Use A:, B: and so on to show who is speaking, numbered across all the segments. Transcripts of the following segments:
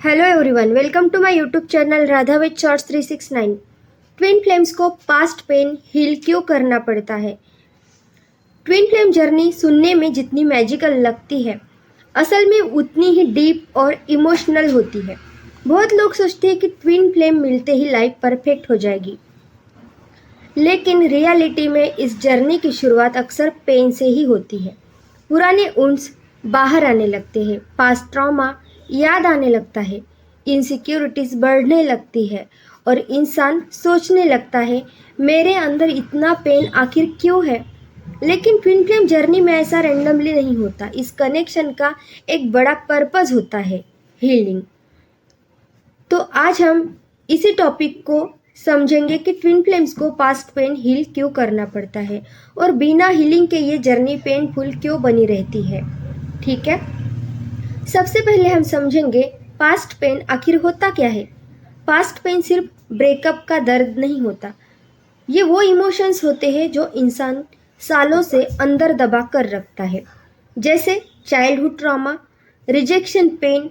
A: Hello everyone, welcome to my YouTube channel Radha with shorts 369। Twin flames को past pain heal क्यों करना पड़ता है? ट्विन फ्लेम जर्नी सुनने में जितनी मैजिकल लगती है, असल में उतनी ही डीप और इमोशनल होती है। बहुत लोग सोचते हैं कि ट्विन फ्लेम मिलते ही लाइफ परफेक्ट हो जाएगी, लेकिन रियलिटी में इस जर्नी की शुरुआत अक्सर पेन से ही होती है। पुराने वुंड्स बाहर आने लगते हैं, पास्ट ट्रॉमा याद आने लगता है, इनसिक्योरिटीज बढ़ने लगती है और इंसान सोचने लगता है मेरे अंदर इतना पेन आखिर क्यों है। लेकिन ट्विन फ्लेम जर्नी में ऐसा रैंडमली नहीं होता। इस कनेक्शन का एक बड़ा पर्पस होता है, हीलिंग। तो आज हम इसी टॉपिक को समझेंगे कि ट्विन फ्लेम्स को पास्ट पेन हील क्यों करना पड़ता है और बिना हीलिंग के ये जर्नी पेनफुल क्यों बनी रहती है। ठीक है, सबसे पहले हम समझेंगे पास्ट पेन आखिर होता क्या है। पास्ट पेन सिर्फ ब्रेकअप का दर्द नहीं होता, ये वो इमोशंस होते हैं जो इंसान सालों से अंदर दबा कर रखता है, जैसे childhood trauma, rejection pain,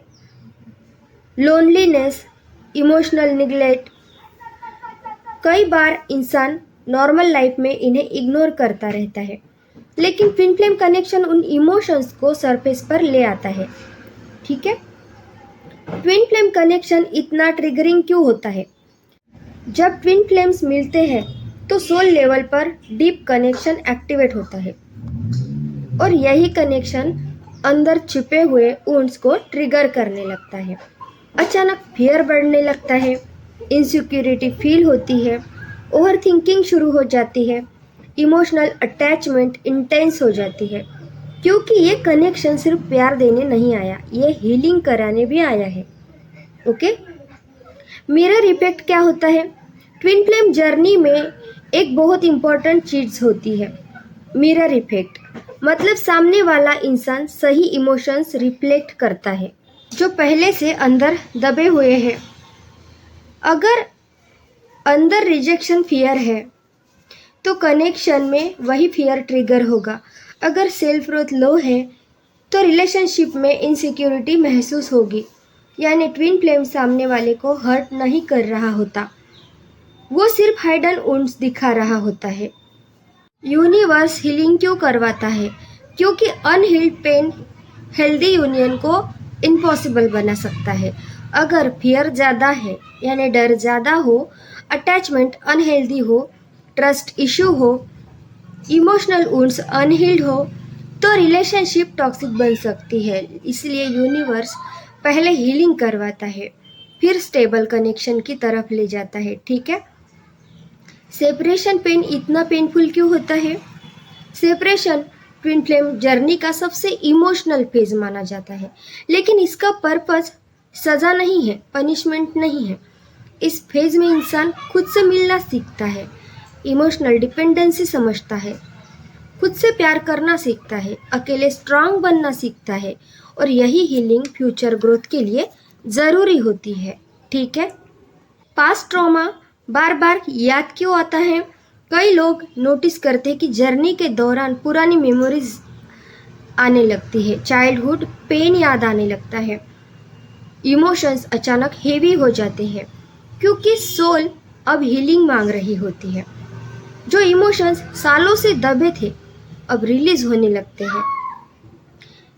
A: loneliness, emotional neglect. कई बार इंसान नॉर्मल लाइफ में इन्हें इग्नोर करता रहता है, लेकिन ट्विन फ्लेम कनेक्शन उन इमोशंस को सरफेस पर ले आता है। ठीक है, ट्विन फ्लेम कनेक्शन इतना ट्रिगरिंग क्यों होता है? जब ट्विन फ्लेम्स मिलते हैं तो सोल लेवल पर डीप कनेक्शन एक्टिवेट होता है और यही कनेक्शन अंदर छिपे हुए वुंड्स को ट्रिगर करने लगता है। अचानक फियर बढ़ने लगता है, इनसिक्योरिटी फील होती है, ओवर थिंकिंग शुरू हो जाती है, इमोशनल अटैचमेंट इंटेंस हो जाती है, क्योंकि ये कनेक्शन सिर्फ प्यार देने नहीं आया, ये हीलिंग कराने भी आया है। ओके, मिरर इफेक्ट क्या होता है? ट्विन फ्लेम जर्नी में एक बहुत इंपॉर्टेंट चीज होती है, मिरर इफेक्ट। मतलब सामने वाला इंसान सही इमोशंस रिफ्लेक्ट करता है जो पहले से अंदर दबे हुए हैं। अगर अंदर रिजेक्शन फियर है तो कनेक्शन में वही फियर ट्रिगर होगा। अगर सेल्फ ग्रोथ लो है तो रिलेशनशिप में इनसिक्योरिटी महसूस होगी। यानी ट्विन फ्लेम सामने वाले को हर्ट नहीं कर रहा होता, वो सिर्फ हाइडन वुंड्स दिखा रहा होता है। यूनिवर्स हीलिंग क्यों करवाता है? क्योंकि अनहील्ड पेन हेल्दी यूनियन को इम्पॉसिबल बना सकता है। अगर फियर ज़्यादा है, यानी डर ज़्यादा हो, अटैचमेंट अनहेल्दी हो, ट्रस्ट इशू हो, इमोशनल वुंड्स अनहील्ड हो, तो रिलेशनशिप टॉक्सिक बन सकती है। इसलिए यूनिवर्स पहले हीलिंग करवाता है, फिर स्टेबल कनेक्शन की तरफ ले जाता है। ठीक है, सेपरेशन पेन इतना पेनफुल क्यों होता है? सेपरेशन ट्विन फ्लेम जर्नी का सबसे इमोशनल फेज माना जाता है, लेकिन इसका पर्पस सज़ा नहीं है, पनिशमेंट नहीं है। इस फेज में इंसान खुद से मिलना सीखता है, इमोशनल डिपेंडेंसी समझता है, खुद से प्यार करना सीखता है, अकेले स्ट्रांग बनना सीखता है, और यही हीलिंग फ्यूचर ग्रोथ के लिए ज़रूरी होती है। ठीक है, पास्ट ट्रॉमा बार बार याद क्यों आता है? कई लोग नोटिस करते हैं कि जर्नी के दौरान पुरानी मेमोरीज आने लगती है, चाइल्डहुड पेन याद आने लगता है, इमोशंस अचानक हेवी हो जाते हैं, क्योंकि सोल अब हीलिंग मांग रही होती है। जो इमोशंस सालों से दबे थे अब रिलीज होने लगते हैं।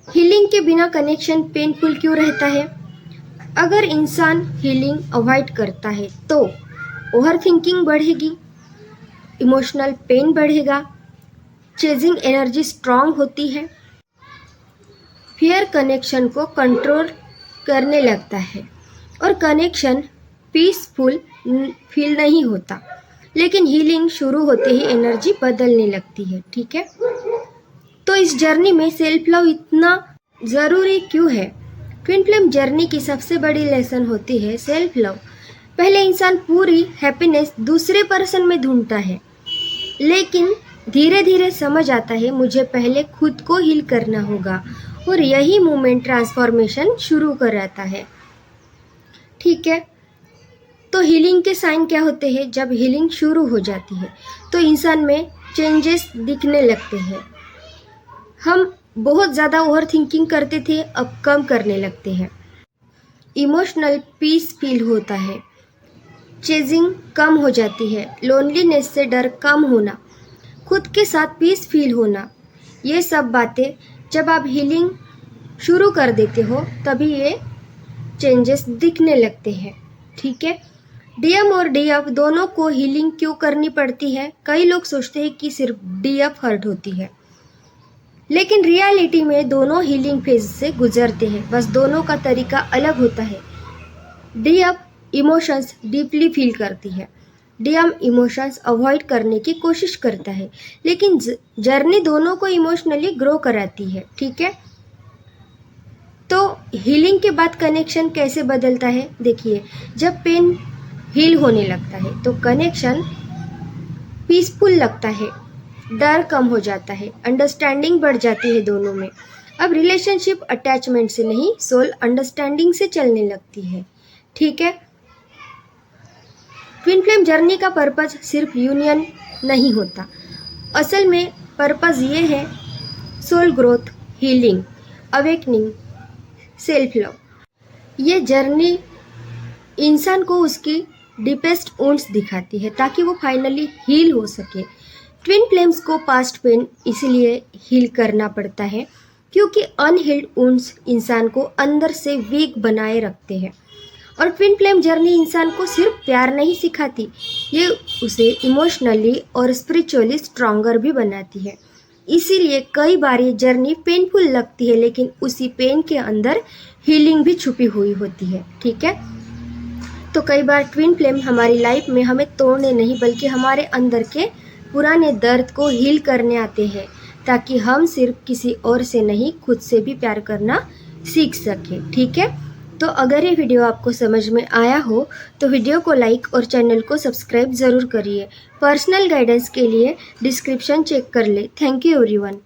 A: हीलिंग के बिना कनेक्शन पेनफुल क्यों रहता है? अगर इंसान हीलिंग अवॉइड करता है तो ओवर थिंकिंग बढ़ेगी, इमोशनल पेन बढ़ेगा, चेजिंग एनर्जी स्ट्रांग होती है, फियर कनेक्शन को कंट्रोल करने लगता है और कनेक्शन पीसफुल फील नहीं होता। लेकिन हीलिंग शुरू होते ही एनर्जी बदलने लगती है। ठीक है, तो इस जर्नी में सेल्फ लव इतना ज़रूरी क्यों है? ट्विन फ्लेम जर्नी की सबसे बड़ी लेसन होती है सेल्फ लव। पहले इंसान पूरी हैप्पीनेस दूसरे पर्सन में ढूंढता है, लेकिन धीरे धीरे समझ आता है मुझे पहले खुद को हील करना होगा, और यही मूवमेंट ट्रांसफॉर्मेशन शुरू कराता है। ठीक है, तो हीलिंग के साइन क्या होते हैं? जब हीलिंग शुरू हो जाती है तो इंसान में चेंजेस दिखने लगते हैं। हम बहुत ज़्यादा ओवर थिंकिंग करते थे, अब कम करने लगते हैं। इमोशनल पीस फील होता है, चेजिंग कम हो जाती है, लोनलीनेस से डर कम होना, खुद के साथ पीस फील होना, ये सब बातें जब आप हीलिंग शुरू कर देते हो तभी ये चेंजेस दिखने लगते हैं। ठीक है, डीएम और डीएफ दोनों को हीलिंग क्यों करनी पड़ती है? कई लोग सोचते हैं कि सिर्फ डीएफ हर्ट होती है, लेकिन रियलिटी में दोनों हीलिंग फेज से गुजरते हैं, बस दोनों का तरीका अलग होता है। डीएफ इमोशंस डीपली फील करती है, डीएम इमोशंस अवॉइड करने की कोशिश करता है, लेकिन जर्नी दोनों को इमोशनली ग्रो कराती है। ठीक है, तो हीलिंग के बाद कनेक्शन कैसे बदलता है? देखिए, जब पेन हील होने लगता है तो कनेक्शन पीसफुल लगता है, डर कम हो जाता है, अंडरस्टैंडिंग बढ़ जाती है दोनों में। अब रिलेशनशिप अटैचमेंट से नहीं, सोल अंडरस्टैंडिंग से चलने लगती है। ठीक है, ट्विन फ्लेम जर्नी का पर्पज सिर्फ यूनियन नहीं होता, असल में पर्पज ये है soul growth, healing, awakening, self love. ये जर्नी इंसान को उसकी डीपेस्ट वुंड्स दिखाती है ताकि वो फाइनली हील हो सके। ट्विन फ्लेम्स को पास्ट पेन इसलिए हील करना पड़ता है क्योंकि अनहील्ड वुंड्स इंसान को अंदर से वीक बनाए रखते हैं। और ट्विन फ्लेम जर्नी इंसान को सिर्फ प्यार नहीं सिखाती, ये उसे इमोशनली और स्पिरिचुअली स्ट्रॉन्गर भी बनाती है। इसीलिए कई बार ये जर्नी पेनफुल लगती है, लेकिन उसी पेन के अंदर हीलिंग भी छुपी हुई होती है। ठीक है, तो कई बार ट्विन फ्लेम हमारी लाइफ में हमें तोड़ने नहीं बल्कि हमारे अंदर के पुराने दर्द को हील करने आते हैं, ताकि हम सिर्फ किसी और से नहीं खुद से भी प्यार करना सीख सकें। ठीक है, तो अगर ये वीडियो आपको समझ में आया हो तो वीडियो को लाइक और चैनल को सब्सक्राइब ज़रूर करिए। पर्सनल गाइडेंस के लिए डिस्क्रिप्शन चेक कर ले। Thank you everyone.